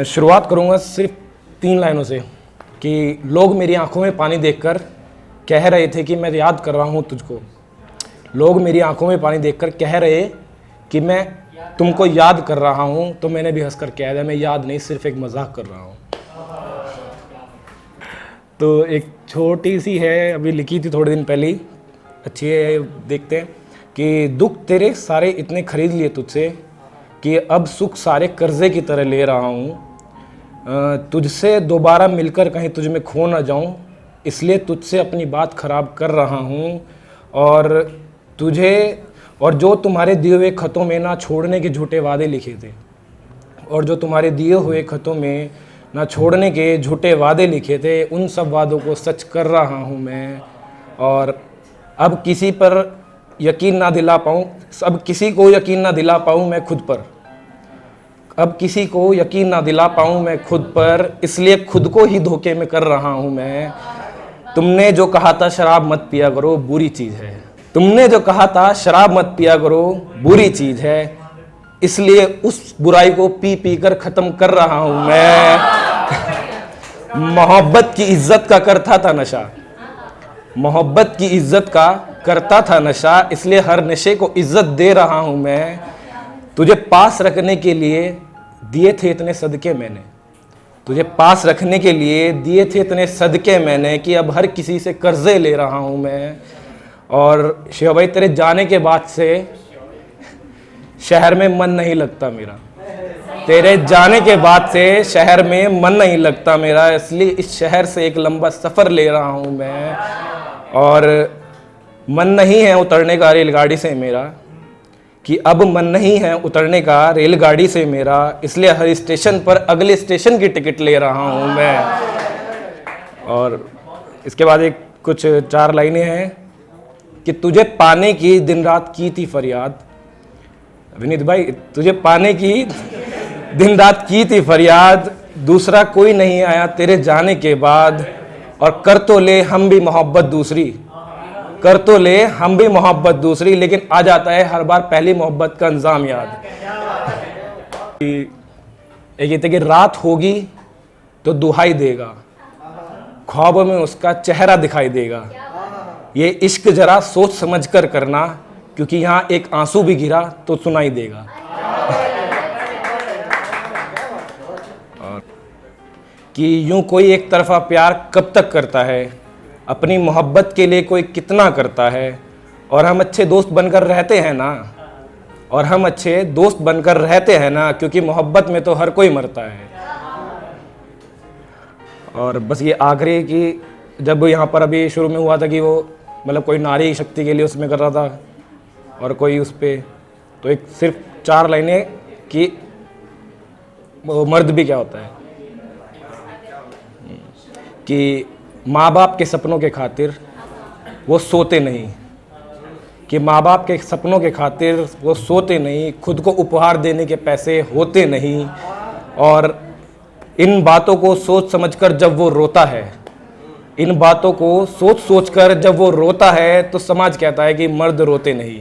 शुरुआत करूँगा सिर्फ 3 लाइनों से कि लोग मेरी आंखों में पानी देखकर कह रहे थे कि मैं याद कर रहा हूँ तुझको। लोग मेरी आंखों में पानी देखकर कह रहे कि मैं तुमको याद कर रहा हूँ, तो मैंने भी हंसकर कह दिया मैं याद नहीं, सिर्फ एक मजाक कर रहा हूँ। तो एक छोटी सी है, अभी लिखी थी थोड़े दिन पहले ही, अच्छी है, देखते हैं कि दुख तेरे सारे इतने खरीद लिए तुझसे कि अब सुख सारे कर्जे की तरह ले रहा हूँ। तुझसे दोबारा मिलकर कहीं तुझ में खो ना जाऊँ, इसलिए तुझसे अपनी बात ख़राब कर रहा हूँ। और तुझे और जो तुम्हारे दिए हुए ख़तों में ना छोड़ने के झूठे वादे लिखे थे, और जो तुम्हारे दिए हुए ख़तों में ना छोड़ने के झूठे वादे लिखे थे, उन सब वादों को सच कर रहा हूँ मैं। और अब किसी पर यकीन ना दिला पाऊँ, अब किसी को यकीन ना दिला पाऊँ मैं खुद पर, अब किसी को यकीन ना दिला पाऊँ मैं खुद पर, इसलिए खुद को ही धोखे में कर रहा हूँ मैं। तुमने जो कहा था शराब मत पिया करो बुरी चीज़ है, तुमने जो कहा था शराब मत पिया करो बुरी चीज़ है, इसलिए उस बुराई को पी पी कर ख़त्म कर रहा हूँ मैं। मोहब्बत की इज्जत का करता था नशा, मोहब्बत की इज्जत का करता था नशा, इसलिए हर नशे को इज्जत दे रहा हूँ मैं। तुझे पास रखने के लिए दिए थे इतने सदके मैंने, तुझे पास रखने के लिए दिए थे इतने सदके मैंने कि अब हर किसी से कर्जे ले रहा हूँ मैं। और शिवा भाई तेरे जाने के बाद से शहर में मन नहीं लगता मेरा, तेरे जाने के बाद से शहर में मन नहीं लगता मेरा, इसलिए इस शहर से एक लंबा सफ़र ले रहा हूँ मैं। और मन नहीं है उतरने का रेलगाड़ी से मेरा, कि अब मन नहीं है उतरने का रेलगाड़ी से मेरा, इसलिए हर स्टेशन पर अगले स्टेशन की टिकट ले रहा हूँ मैं। और इसके बाद एक कुछ 4 लाइनें हैं कि तुझे पाने की दिन रात की थी फरियाद, विनीत भाई तुझे पाने की दिन रात की थी फरियाद, दूसरा कोई नहीं आया तेरे जाने के बाद। और कर तो ले हम भी मोहब्बत दूसरी, कर तो ले हम भी मोहब्बत दूसरी, लेकिन आ जाता है हर बार पहली मोहब्बत का अंजाम याद। एक ये था कि रात होगी तो दुहाई देगा, ख्वाबों में उसका चेहरा दिखाई देगा, ये इश्क जरा सोच समझ कर करना, क्योंकि यहाँ एक आंसू भी गिरा तो सुनाई देगा। कि यूं कोई एक तरफा प्यार कब तक करता है, अपनी मोहब्बत के लिए कोई कितना करता है, और हम अच्छे दोस्त बनकर रहते हैं ना, और हम अच्छे दोस्त बनकर रहते हैं ना, क्योंकि मोहब्बत में तो हर कोई मरता है। और बस ये आखिरी कि जब यहाँ पर अभी शुरू में हुआ था कि वो मतलब कोई नारी शक्ति के लिए उसमें कर रहा था और कोई उस पर, तो एक सिर्फ 4 लाइनें कि वो मर्द भी क्या होता है, कि माँ बाप के सपनों के खातिर वो सोते नहीं, कि माँ बाप के सपनों के खातिर वो सोते नहीं, खुद को उपहार देने के पैसे होते नहीं। और इन बातों को सोच समझकर जब वो रोता है, इन बातों को सोच सोच कर जब वो रोता है, तो समाज कहता है कि मर्द रोते नहीं।